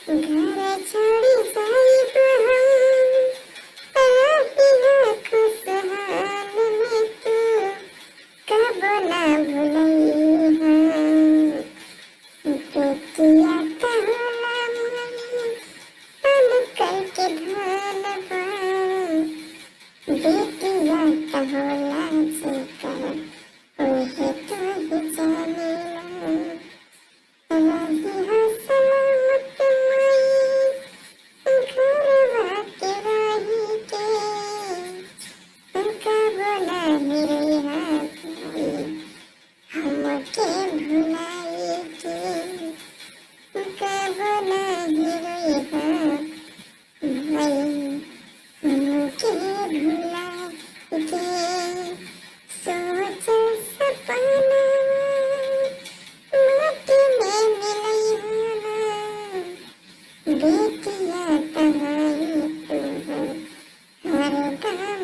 घर छोड़ी जाई हम रहिया खुशहाल में तू कबो ना भुलैहा। बेटिया कहला माई अनकल के धन बा, बेटिया कहला जेकर ओहे तो ही जानेला। रहिया सलामत माई घरवा के रही के, कबो ना हिरैहा माई हमके भुलाई के, कबो ना हिरैहा माई हमके भुलाई के। सोचल सपना माटी में मिलैहा, बेटिया कहाई तू हरदम